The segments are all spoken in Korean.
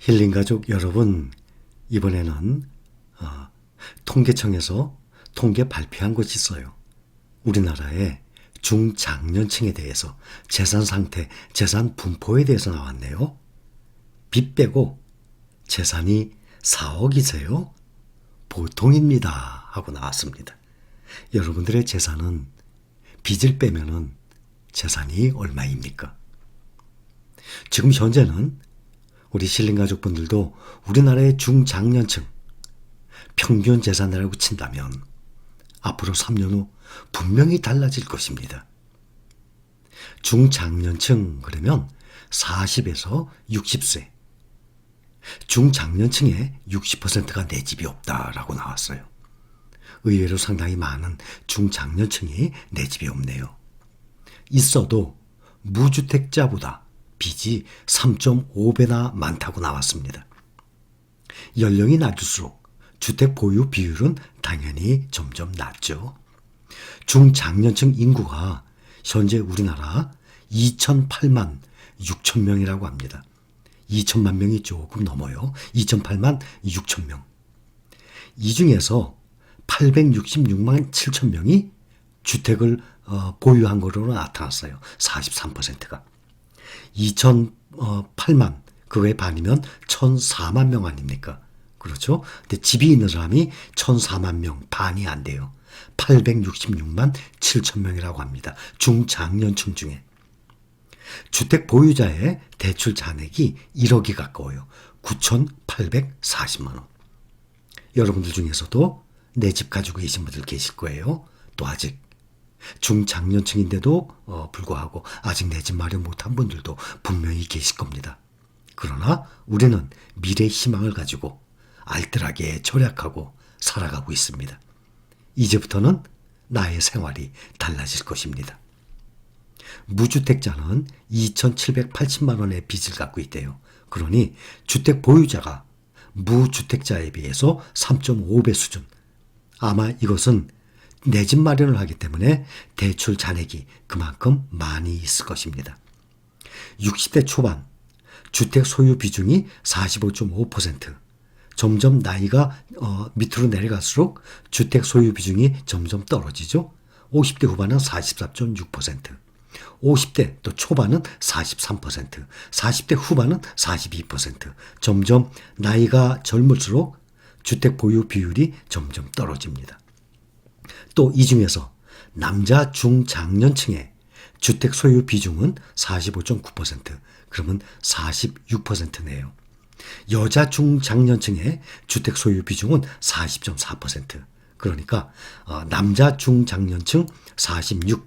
힐링가족 여러분, 이번에는 통계청에서 통계 발표한 것이 있어요. 우리나라의 중장년층에 대해서 재산 상태, 재산 분포에 대해서 나왔네요. 빚 빼고 재산이 4억이세요? 보통입니다 하고 나왔습니다. 여러분들의 재산은 빚을 빼면은 재산이 얼마입니까? 지금 현재는 우리 신림가족분들도 우리나라의 중장년층 평균 재산이라고 친다면 앞으로 3년 후 분명히 달라질 것입니다. 중장년층 그러면 40에서 60세. 중장년층의 60%가 내 집이 없다라고 나왔어요. 의외로 상당히 많은 중장년층이 내 집이 없네요. 있어도 무주택자보다 빚이 3.5배나 많다고 나왔습니다. 연령이 낮을수록 주택 보유 비율은 당연히 점점 낮죠. 중장년층 인구가 현재 우리나라 2,008만 6천 명이라고 합니다. 2천만 명이 조금 넘어요. 2,008만 6천 명. 이 중에서 866만 7천 명이 주택을 보유한 것으로 나타났어요. 43%가. 2,008만, 그거의 반이면 1,004만 명 아닙니까? 그렇죠? 근데 집이 있는 사람이 1,004만 명, 반이 안 돼요. 866만 7천 명이라고 합니다. 중장년층 중에. 주택 보유자의 대출 잔액이 1억이 가까워요. 9,840만 원. 여러분들 중에서도 내 집 가지고 계신 분들 계실 거예요. 또 아직 중장년층인데도 불구하고 아직 내 집 마련 못한 분들도 분명히 계실 겁니다. 그러나 우리는 미래 희망을 가지고 알뜰하게 절약하고 살아가고 있습니다. 이제부터는 나의 생활이 달라질 것입니다. 무주택자는 2,780만 원의 빚을 갖고 있대요. 그러니 주택 보유자가 무주택자에 비해서 3.5배 수준. 아마 이것은 내 집 마련을 하기 때문에 대출 잔액이 그만큼 많이 있을 것입니다. 60대 초반 주택 소유 비중이 45.5%. 점점 나이가 밑으로 내려갈수록 주택 소유 비중이 점점 떨어지죠. 50대 후반은 44.6%. 50대 또 초반은 43%, 40대 후반은 42%. 점점 나이가 젊을수록 주택 보유 비율이 점점 떨어집니다. 또 이 중에서 남자 중장년층의 주택 소유 비중은 45.9%, 그러면 46%네요. 여자 중장년층의 주택 소유 비중은 40.4%. 그러니까 남자 중장년층 46,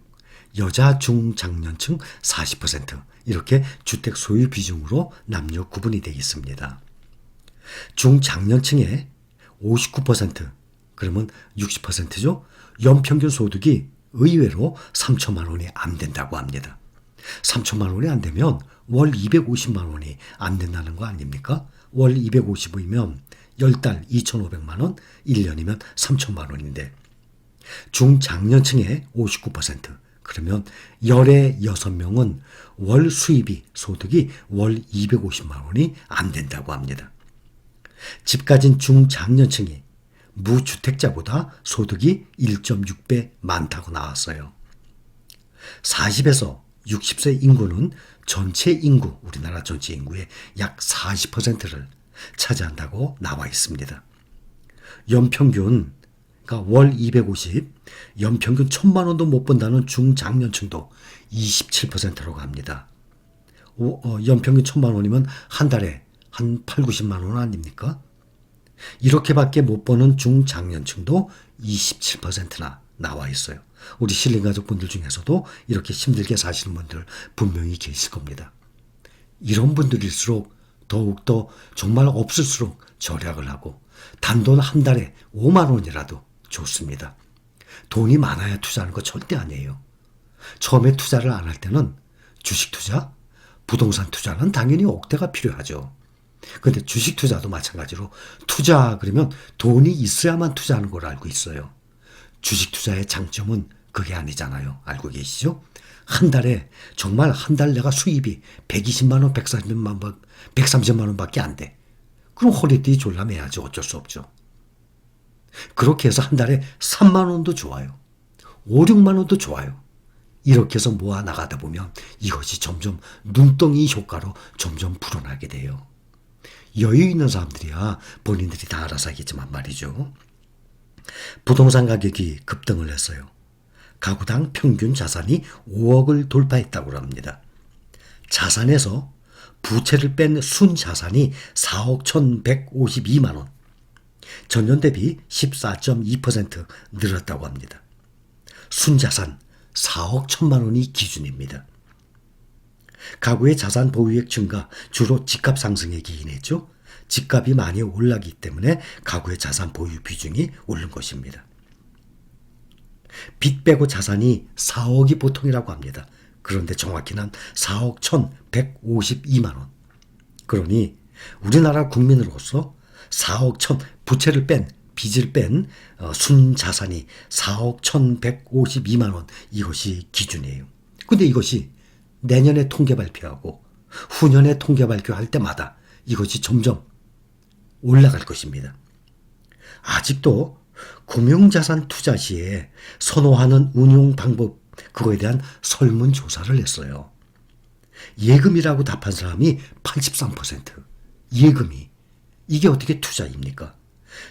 여자 중장년층 40%. 이렇게 주택 소유 비중으로 남녀 구분이 되어 있습니다. 중장년층의 59%, 그러면 60%죠. 연평균 소득이 의외로 3천만 원이 안 된다고 합니다. 3천만 원이 안 되면 월 250만 원이 안 된다는 거 아닙니까? 월 250이면 10달 2,500만 원, 1년이면 3천만 원인데 중장년층의 59%, 그러면 열의 6명은 월 수입이 소득이 월 250만 원이 안 된다고 합니다. 집 가진 중장년층이 무주택자보다 소득이 1.6배 많다고 나왔어요. 40에서 60세 인구는 전체 인구, 우리나라 전체 인구의 약 40%를 차지한다고 나와 있습니다. 연평균, 그러니까 월 250, 연평균 1,000만 원도 못 번다는 중장년층도 27%라고 합니다. 연평균 1,000만 원이면 한 달에 한 8, 90만 원 아닙니까? 이렇게밖에 못 버는 중장년층도 27%나 나와 있어요. 우리 신림가족분들 중에서도 이렇게 힘들게 사시는 분들 분명히 계실 겁니다. 이런 분들일수록 더욱더 정말 없을수록 절약을 하고 단돈 한 달에 5만 원이라도 좋습니다. 돈이 많아야 투자하는 거 절대 아니에요. 처음에 투자를 안 할 때는 주식 투자, 부동산 투자는 당연히 억대가 필요하죠. 그런데 주식 투자도 마찬가지로 투자 그러면 돈이 있어야만 투자하는 걸 알고 있어요. 주식 투자의 장점은 그게 아니잖아요. 알고 계시죠? 한 달에 정말 한 달 내가 수입이 120만 원, 130만 원밖에 안 돼. 그럼 허리띠 졸라매야지. 어쩔 수 없죠. 그렇게 해서 한 달에 3만 원도 좋아요. 5, 6만 원도 좋아요. 이렇게 해서 모아 나가다 보면 이것이 점점 눈덩이 효과로 점점 불어나게 돼요. 여유 있는 사람들이야 본인들이 다 알아서 하겠지만 말이죠. 부동산 가격이 급등을 했어요. 가구당 평균 자산이 5억을 돌파했다고 합니다. 자산에서 부채를 뺀 순자산이 4억 1,152만 원. 전년 대비 14.2% 늘었다고 합니다. 순자산 4억 1천만 원이 기준입니다. 가구의 자산 보유액 증가, 주로 집값 상승에 기인했죠. 집값이 많이 올라기 때문에 가구의 자산 보유 비중이 오른 것입니다. 빚 빼고 자산이 4억이 보통이라고 합니다. 그런데 정확히는 4억 1,152만 원. 그러니 우리나라 국민으로서 4억 1천 부채를 뺀 빚을 뺀 순자산이 4억 1,152만 원, 이것이 기준이에요. 근데 이것이 내년에 통계 발표하고 후년에 통계 발표할 때마다 이것이 점점 올라갈 것입니다. 아직도 금융자산 투자 시에 선호하는 운용 방법, 그거에 대한 설문조사를 했어요. 예금이라고 답한 사람이 83%. 예금이. 이게 어떻게 투자입니까?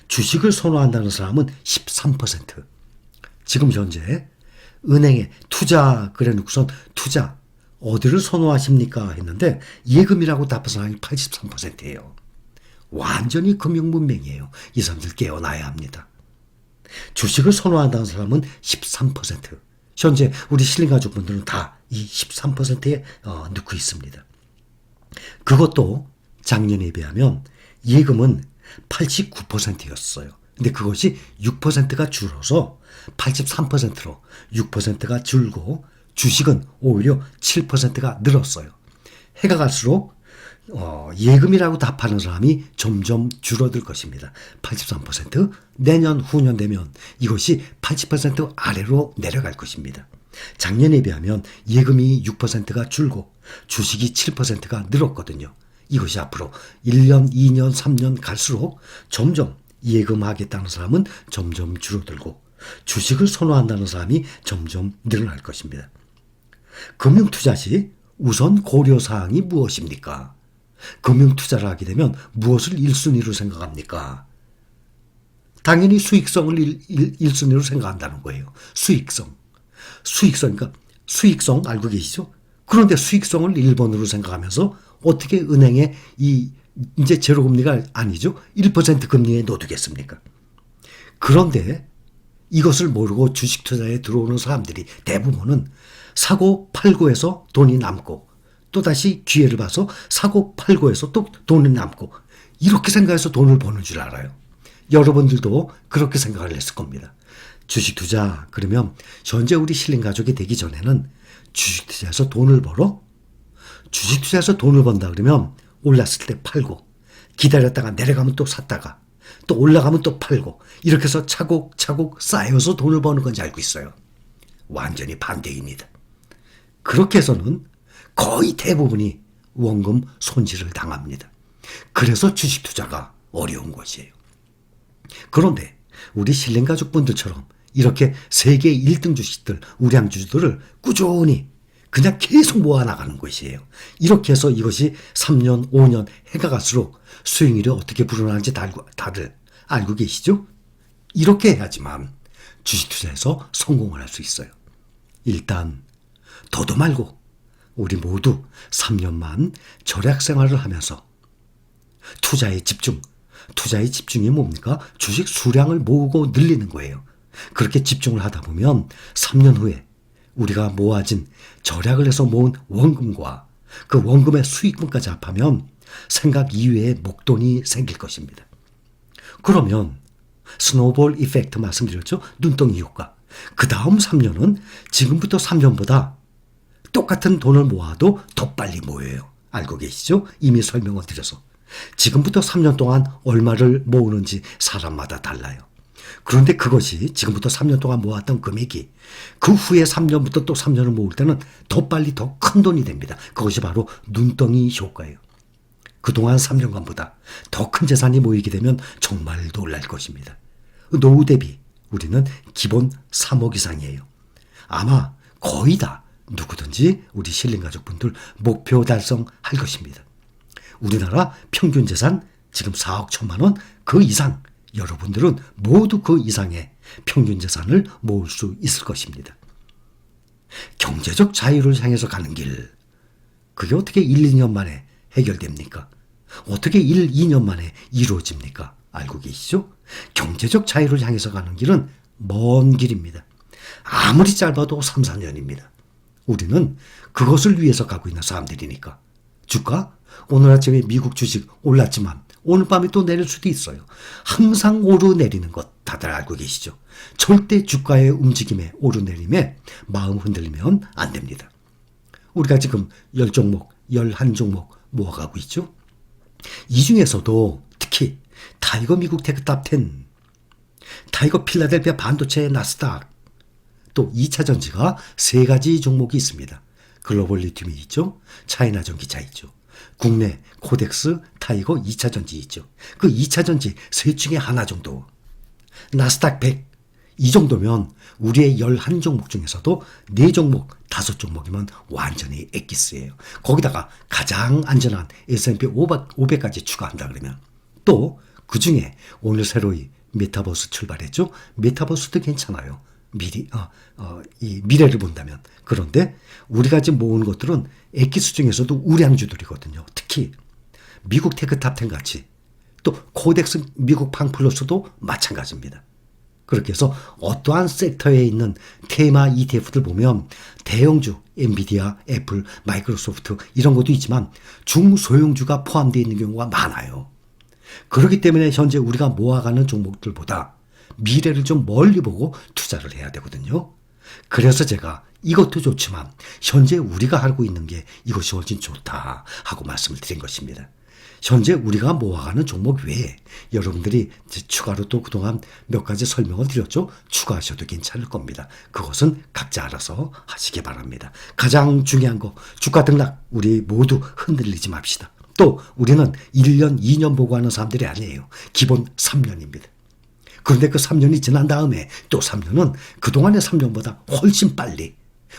주식을 선호한다는 사람은 13%. 지금 현재 은행에 투자 그래 놓고선 투자 어디를 선호하십니까 했는데 예금이라고 답한 사람이 83%예요. 완전히 금융문맹이에요. 이 사람들 깨어나야 합니다. 주식을 선호한다는 사람은 13%. 현재 우리 신림가족분들은 다 이 13%에 넣고 있습니다. 그것도 작년에 비하면 예금은 89%였어요. 근데 그것이 6%가 줄어서 83%로 6%가 줄고 주식은 오히려 7%가 늘었어요. 해가 갈수록 예금이라고 답하는 사람이 점점 줄어들 것입니다. 83%, 내년 후년 되면 이것이 80% 아래로 내려갈 것입니다. 작년에 비하면 예금이 6%가 줄고 주식이 7%가 늘었거든요. 이것이 앞으로 1년, 2년, 3년 갈수록 점점 예금하겠다는 사람은 점점 줄어들고 주식을 선호한다는 사람이 점점 늘어날 것입니다. 금융투자 시 우선 고려사항이 무엇입니까? 금융투자를 하게 되면 무엇을 1순위로 생각합니까? 당연히 수익성을 1순위로 생각한다는 거예요. 수익성. 그러니까 수익성 알고 계시죠? 그런데 수익성을 1번으로 생각하면서 어떻게 은행에 이제 제로금리가 아니죠? 1% 금리에 넣어두겠습니까? 그런데 이것을 모르고 주식 투자에 들어오는 사람들이 대부분은 사고 팔고 해서 돈이 남고 또다시 기회를 봐서 사고 팔고 해서 또 돈이 남고 이렇게 생각해서 돈을 버는 줄 알아요. 여러분들도 그렇게 생각을 했을 겁니다. 주식 투자 그러면 현재 우리 신림가족이 되기 전에는 주식 투자해서 돈을 벌어? 주식 투자해서 돈을 번다 그러면 올랐을 때 팔고 기다렸다가 내려가면 또 샀다가 또 올라가면 또 팔고 이렇게 해서 차곡차곡 쌓여서 돈을 버는 건지 알고 있어요. 완전히 반대입니다. 그렇게 해서는 거의 대부분이 원금 손실을 당합니다. 그래서 주식 투자가 어려운 것이에요. 그런데 우리 신림가족분들처럼 이렇게 세계 1등 주식들, 우량주들을 꾸준히 그냥 계속 모아나가는 것이에요. 이렇게 해서 이것이 3년, 5년 해가 갈수록 수익률이 어떻게 불어나는지 다들 알고 계시죠? 이렇게 해야지만 주식 투자에서 성공을 할 수 있어요. 일단 더도 말고 우리 모두 3년만 절약 생활을 하면서 투자의 집중이 뭡니까? 주식 수량을 모으고 늘리는 거예요. 그렇게 집중을 하다 보면 3년 후에 우리가 모아진 절약을 해서 모은 원금과 그 원금의 수익금까지 합하면 생각 이외의 목돈이 생길 것입니다. 그러면 스노우볼 이펙트 말씀드렸죠? 눈덩이 효과. 그 다음 3년은 지금부터 3년보다 똑같은 돈을 모아도 더 빨리 모여요. 알고 계시죠? 이미 설명을 드려서. 지금부터 3년 동안 얼마를 모으는지 사람마다 달라요. 그런데 그것이 지금부터 3년 동안 모았던 금액이 그 후에 3년부터 또 3년을 모을 때는 더 빨리 더 큰 돈이 됩니다. 그것이 바로 눈덩이 효과예요. 그동안 3년간보다 더 큰 재산이 모이게 되면 정말 놀랄 것입니다. 노후 대비 우리는 기본 3억 이상이에요. 아마 거의 다 누구든지 우리 신림가족분들 목표 달성할 것입니다. 우리나라 평균 재산 지금 4억 1천만 원 그 이상, 여러분들은 모두 그 이상의 평균 재산을 모을 수 있을 것입니다. 경제적 자유를 향해서 가는 길, 그게 어떻게 1, 2년 만에 해결됩니까? 어떻게 1, 2년 만에 이루어집니까? 알고 계시죠? 경제적 자유를 향해서 가는 길은 먼 길입니다. 아무리 짧아도 3, 4년입니다. 우리는 그것을 위해서 가고 있는 사람들이니까. 주가? 오늘 아침에 미국 주식 올랐지만 오늘 밤에 또 내릴 수도 있어요. 항상 오르내리는 것 다들 알고 계시죠? 절대 주가의 움직임에 오르내림에 마음 흔들리면 안 됩니다. 우리가 지금 10종목, 11종목 모아가고 있죠? 이 중에서도 특히 타이거 미국 테크탑 10, 타이거 필라델피아 반도체 나스닥, 또 2차 전지가 3가지 종목이 있습니다. 글로벌 리튬이 있죠. 차이나 전기차 있죠. 국내 코덱스, 타이거 2차 전지 있죠. 그 2차 전지 셋 중에 하나 정도. 나스닥 100. 이 정도면 우리의 11종목 중에서도 4종목, 5종목이면 완전히 엑기스예요. 거기다가 가장 안전한 S&P 500까지 추가한다 그러면 또 그중에 오늘 새로이 메타버스 출발했죠. 메타버스도 괜찮아요. 이 미래를 본다면. 그런데 우리가 지금 모으는 것들은 엑기스 중에서도 우량주들이거든요. 특히 미국 테크탑 10 같이 또 코덱스 미국 팡플러스도 마찬가지입니다. 그렇게 해서 어떠한 섹터에 있는 테마 ETF들 보면 대형주, 엔비디아, 애플, 마이크로소프트 이런 것도 있지만 중소형주가 포함되어 있는 경우가 많아요. 그렇기 때문에 현재 우리가 모아가는 종목들보다 미래를 좀 멀리 보고 투자를 해야 되거든요. 그래서 제가 이것도 좋지만 현재 우리가 하고 있는 게 이것이 훨씬 좋다 하고 말씀을 드린 것입니다. 현재 우리가 모아가는 종목 외에 여러분들이 추가로 또 그동안 몇 가지 설명을 드렸죠. 추가하셔도 괜찮을 겁니다. 그것은 각자 알아서 하시기 바랍니다. 가장 중요한 거 주가 등락 우리 모두 흔들리지 맙시다. 또 우리는 1년, 2년 보고 하는 사람들이 아니에요. 기본 3년입니다. 그런데 그 3년이 지난 다음에 또 3년은 그동안의 3년보다 훨씬 빨리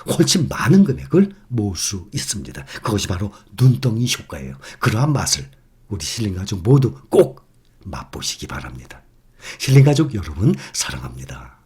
훨씬 많은 금액을 모을 수 있습니다. 그것이 바로 눈덩이 효과예요. 그러한 맛을 우리 신림가족 모두 꼭 맛보시기 바랍니다. 신림가족 여러분 사랑합니다.